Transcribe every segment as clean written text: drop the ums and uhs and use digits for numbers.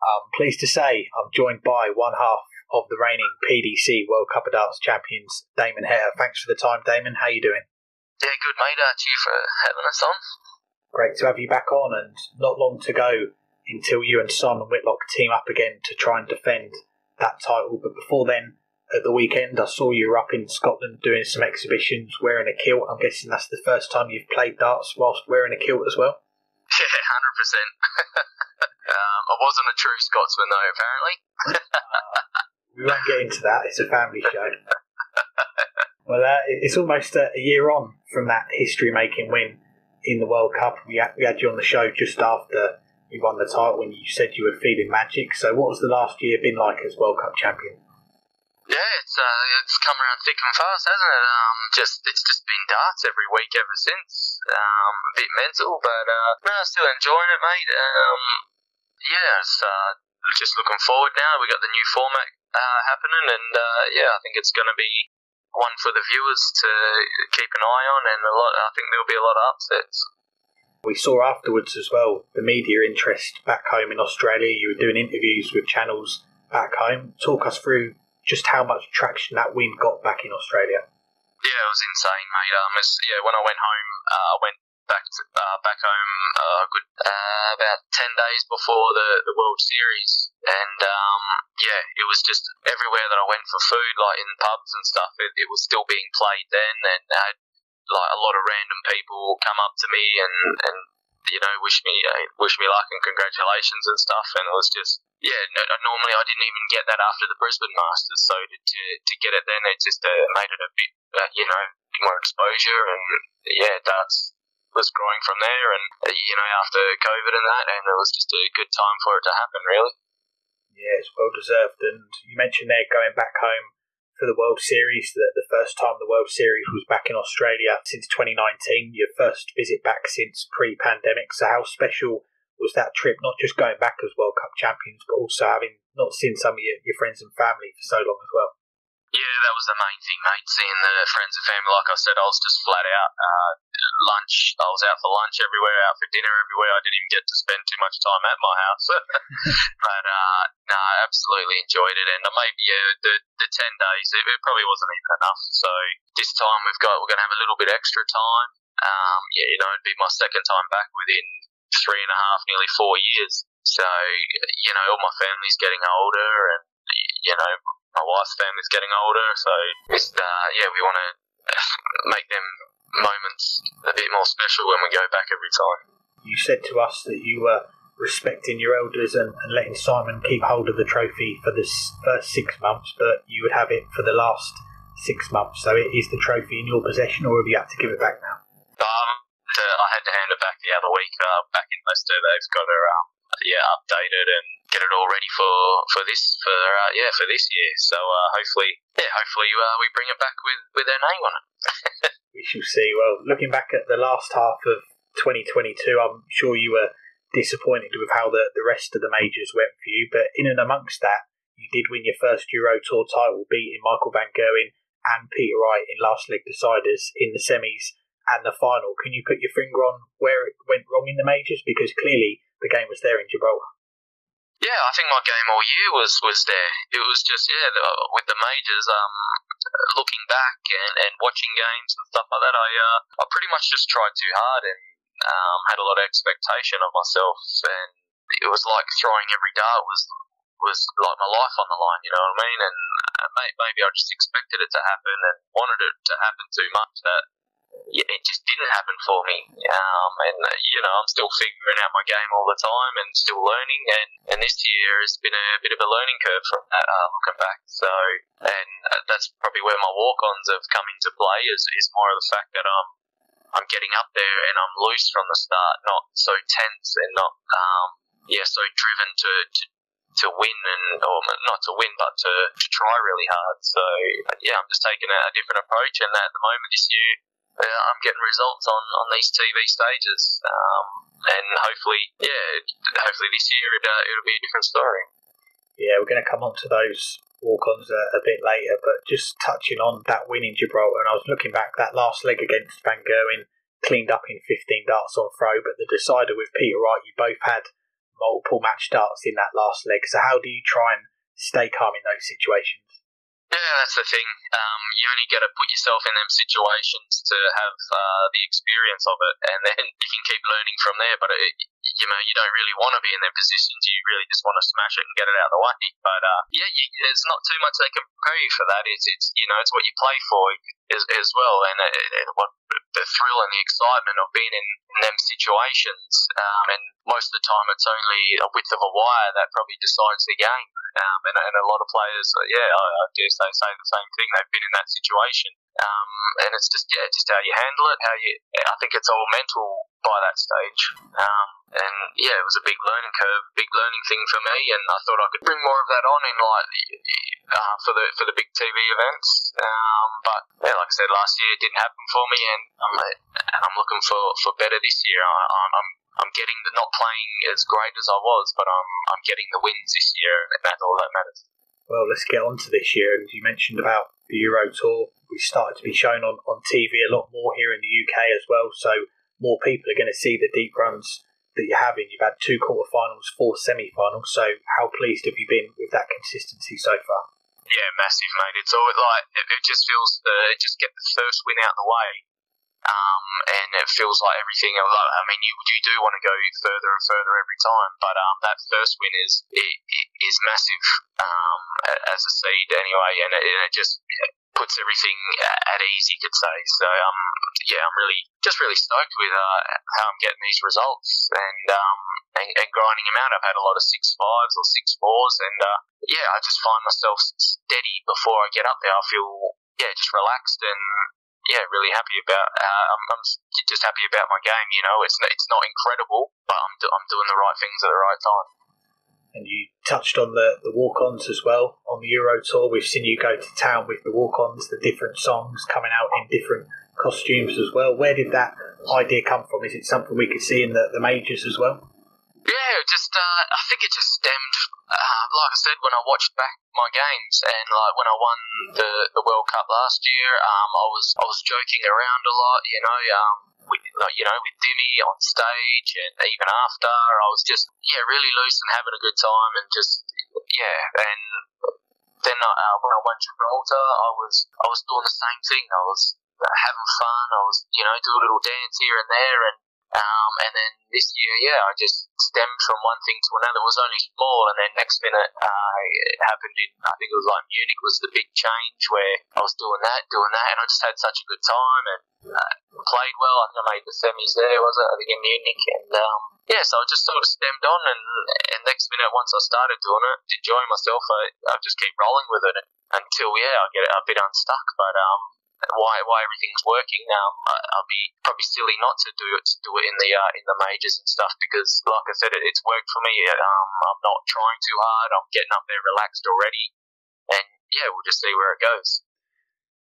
I'm pleased to say I'm joined by one half of the reigning PDC World Cup of Darts champions, Damon Heta. Thanks for the time, Damon. How you doing? Yeah, good, mate. Cheers for having us on. Great to have you back on, and not long to go until you and Simon Whitlock team up again to try and defend that title. But before then, at the weekend, I saw you were up in Scotland doing some exhibitions wearing a kilt. I'm guessing that's the first time you've played darts whilst wearing a kilt as well? Yeah, 100%. I wasn't a true Scotsman, though, apparently. We won't get into that. It's a family show. Well, it's almost a year on from that history-making win in the World Cup. We had you on the show just after you won the title when you said you were feeling magic. So what has the last year been like as World Cup champion? Yeah, it's come around thick and fast, hasn't it? It's just been darts every week ever since. A bit mental, but no, still enjoying it, mate. It's just looking forward now. We got the new format happening, and I think it's going to be one for the viewers to keep an eye on, and I think there'll be a lot of upsets. We saw afterwards as well the media interest back home in Australia. You were doing interviews with channels back home. Talk us through just how much traction that win got back in Australia. Yeah, it was insane, mate. When I went home, I went back home about 10 days before the World Series, and it was just everywhere that I went for food, like in pubs and stuff. It was still being played then, and I had like a lot of random people come up to me and wish me luck and congratulations and stuff. And it was just normally I didn't even get that after the Brisbane Masters, so to get it then, it just made it a bit more exposure, and darts was growing from there, and after COVID and that, and it was just a good time for it to happen, really. Yeah, it's well deserved. And you mentioned there going back home for the World Series, that the first time the World Series was back in Australia since 2019, your first visit back since pre-pandemic. So how special was that trip, not just going back as World Cup champions, but also having not seen some of your friends and family for so long as well? Yeah, that was the main thing, mate, seeing the friends and family. Like I said, I was just flat out. Lunch, I was out for lunch everywhere, out for dinner everywhere. I didn't even get to spend too much time at my house. But, I absolutely enjoyed it. And maybe, the 10 days, it probably wasn't even enough. So this time we're going to have a little bit extra time. It'd be my second time back within 3.5, nearly 4 years. So, all my family's getting older, and, my wife's family's getting older, so we want to make them moments a bit more special when we go back every time. You said to us that you were respecting your elders and letting Simon keep hold of the trophy for this first 6 months, but you would have it for the last 6 months. So is the trophy in your possession, or have you had to give it back now? I had to hand it back the other week. Back in Leicester, they've got her updated and get it all ready for this year. So hopefully we bring it back with their name on it. We shall see. Well, looking back at the last half of 2022, I'm sure you were disappointed with how the rest of the majors went for you, but in and amongst that, you did win your first Euro Tour title, beating Michael van Gerwen and Peter Wright in last leg deciders in the semis and the final. Can you put your finger on where it went wrong in the majors? Because clearly the game was there in Gibraltar. Yeah, I think my game all year was there. It was just, with the majors, looking back and watching games and stuff like that, I pretty much just tried too hard and had a lot of expectation of myself, and it was like throwing every dart was like my life on the line, you know what I mean? And maybe I just expected it to happen and wanted it to happen too much that it just didn't happen for me. I'm still figuring out my game all the time and still learning, and this year has been a bit of a learning curve from that, looking back. So, and that's probably where my walk-ons have come into play, is more of the fact that I'm getting up there and I'm loose from the start, not so tense and not so driven to win, or not to win, but to try really hard. So I'm just taking a different approach, and at the moment this year, I'm getting results on these TV stages, and hopefully this year it'll be a different story. Yeah, we're going to come on to those walk-ons a bit later, but just touching on that win in Gibraltar, and I was looking back, that last leg against Van Gerwen, cleaned up in 15 darts on throw, but the decider with Peter Wright, you both had multiple match starts in that last leg. So how do you try and stay calm in those situations? Yeah, that's the thing. You only got to put yourself in them situations to have the experience of it, and then you can keep learning from there. But you don't really want to be in them positions. You really just want to smash it and get it out of the way. But there's not too much they can prepare you for that. It's what you play for as well, and what the thrill and the excitement of being in them situations. And most of the time, it's only a width of a wire that probably decides the game. And a lot of players, I dare say the same thing. They've been in that situation, and it's just how you handle it. I think it's all mental by that stage. It was a big learning curve, big learning thing for me, and I thought I could bring more of that on in for the big TV events. But like I said, last year it didn't happen for me, and I'm looking for better this year. I'm getting not playing as great as I was, but I'm getting the wins this year, and that's all that matters. Well, let's get on to this year. And you mentioned about the Euro Tour. We started to be shown on TV a lot more here in the UK as well, so more people are going to see the deep runs that you're having. You've had 2 quarterfinals, 4 semi-finals, so how pleased have you been with that consistency so far? Yeah, massive, mate. It's all it just feels just get the first win out of the way. And it feels like everything. I mean, you do want to go further and further every time, but that first win is massive as a seed anyway, and it just puts everything at ease, you could say. So I'm really stoked with how I'm getting these results and grinding them out. I've had a lot of 6.5s or 6.4s, and I just find myself steady before I get up there. I feel just relaxed and really happy about. I'm just happy about my game. It's not incredible, but I'm doing the right things at the right time. And you touched on the walk-ons as well on the Euro Tour. We've seen you go to town with the walk-ons, the different songs coming out in different costumes as well. Where did that idea come from? Is it something we could see in the majors as well? Yeah, I think it just stemmed, like I said, when I watched back my games and like when I won the World Cup last year, I was joking around a lot, with Dimmy on stage, and even after, I was just really loose and having a good time, and just and then when I won Gibraltar, I was doing the same thing. I was having fun. I was do a little dance here and there, and then this year, I just stemmed from one thing to another. It was only small, and then next minute it happened in, I think it was like Munich was the big change where I was doing that, and I just had such a good time and played well. I think I made the semis there, was it? I think in Munich, and so I just sort of stemmed on, and next minute once I started doing it, enjoying myself, I just keep rolling with it until I get a bit unstuck, but why everything's working. I'll be probably silly not to do it in the majors and stuff, because like I said, it's worked for me. I'm not trying too hard. I'm getting up there relaxed already, and we'll just see where it goes.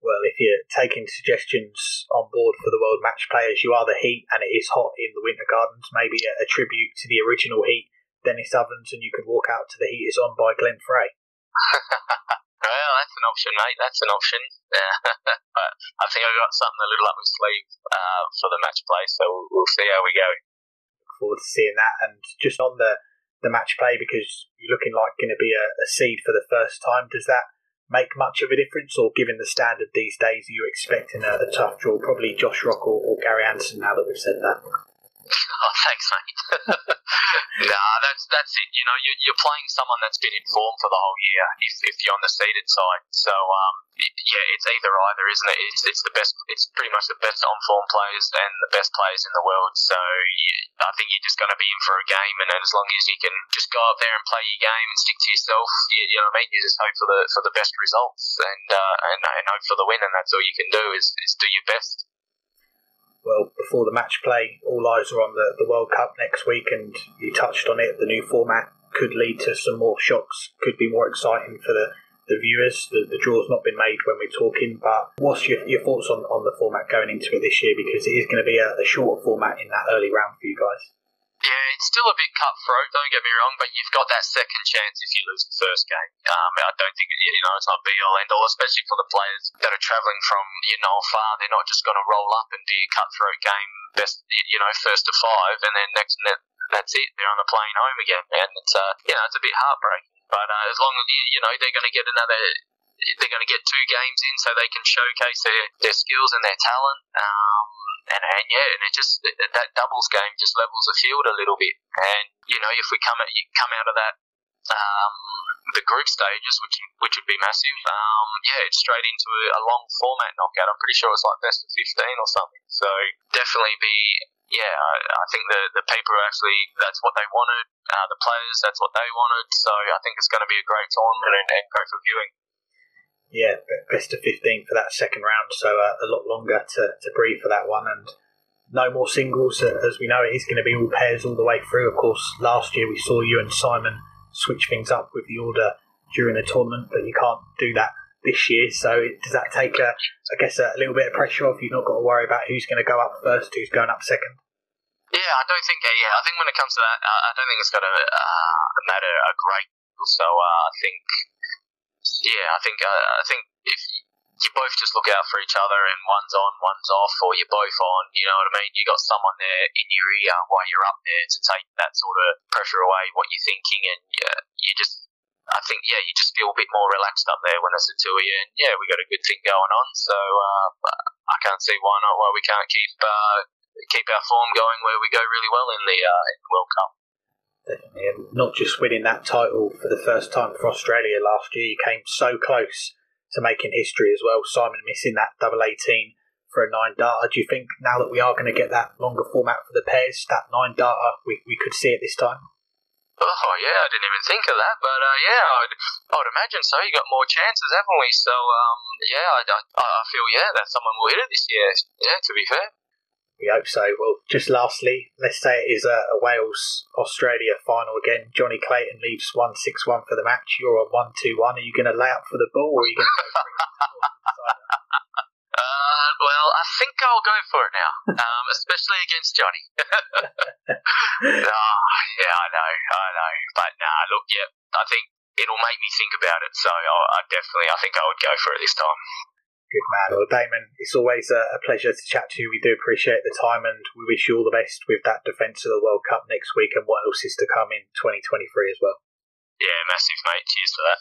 Well, if you're taking suggestions on board for the World Match Players, you are the Heat, and it is hot in the Winter Gardens. Maybe a tribute to the original Heat, Dennis Ovens, and you can walk out to The Heat Is On by Glenn Frey. Well, that's an option, mate. That's an option. But I think I've got something a little up my sleeve for the match play, so we'll see how we go. Look forward to seeing that. And just on the match play, because you're looking like going to be a seed for the first time, does that make much of a difference, or given the standard these days, are you expecting a tough draw? Probably Josh Rock or Gary Anderson, now that we've said that. Oh, thanks, mate. Nah, that's it. You're playing someone that's been informed for the whole year if you're on the seeded side. So it's either either, isn't it? It's the best. It's pretty much the best on-form players and the best players in the world. So I think you're just going to be in for a game, and as long as you can just go up there and play your game and stick to yourself, you know what I mean. You just hope for the best results and hope for the win, and that's all you can do is do your best. Well, before the match play, all eyes are on the World Cup next week, and you touched on it. The new format could lead to some more shocks, could be more exciting for the viewers. The draw's not been made when we're talking, but what's your thoughts on the format going into it this year? Because it is going to be a shorter format in that early round for you guys. Yeah, it's still a bit cutthroat, don't get me wrong, but you've got that second chance if you lose the first game. I don't think, it's not be-all, end-all, especially for the players that are travelling from, far. They're not just going to roll up and do a cutthroat game, best, first to five, and then next minute that's it. They're on the plane home again, and it's it's a bit heartbreaking. But as long as they're going to get they're going to get 2 games in, so they can showcase their skills and their talent. And it just that doubles game just levels the field a little bit. And if we come out of that. The group stages, which would be massive. It's straight into a long format knockout. I'm pretty sure it's like best of 15 or something. So definitely I think the people actually, that's what they wanted. The players, that's what they wanted. So I think it's going to be a great tournament and great for viewing. Yeah, best of 15 for that second round. So a lot longer to breathe for that one, and no more singles. As we know, it is going to be all pairs all the way through. Of course, last year we saw you and Simon switch things up with the order during the tournament, but you can't do that this year. So does that take, a little bit of pressure off? You've not got to worry about who's going to go up first, who's going up second? Yeah, I don't think. I think when it comes to that, I don't think it's going to matter a great deal. So I think if you both just look out for each other and one's on, one's off, or you're both on, you know what I mean? You got someone there in your ear while you're up there to take that sort of pressure away, what you're thinking, and you just feel a bit more relaxed up there when it's the 2 of you, and we got a good thing going on, so I can't see why we can't keep our form going where we go really well in the World Cup. Definitely, and not just winning that title for the first time for Australia last year, you came so close to making history as well. Simon missing that double 18 for a 9-darter. Do you think now that we are going to get that longer format for the pairs, that 9-darter, we could see it this time? Oh yeah, I didn't even think of that, but I would imagine so. You got more chances, haven't we? So I feel that someone will hit it this year. Yeah, to be fair. We hope so. Well, just lastly, let's say it is a Wales-Australia final again. Johnny Clayton leaves 1-6-1 for the match. You're on 1-2-1. Are you going to lay up for the ball, or are you going to go for it? Well, I think I'll go for it now, especially against Johnny. I know. But look, I think it'll make me think about it. So I think I would go for it this time. Good man. Well, Damon, it's always a pleasure to chat to you. We do appreciate the time, and we wish you all the best with that defence of the World Cup next week and what else is to come in 2023 as well. Yeah, massive, mate. Cheers for that.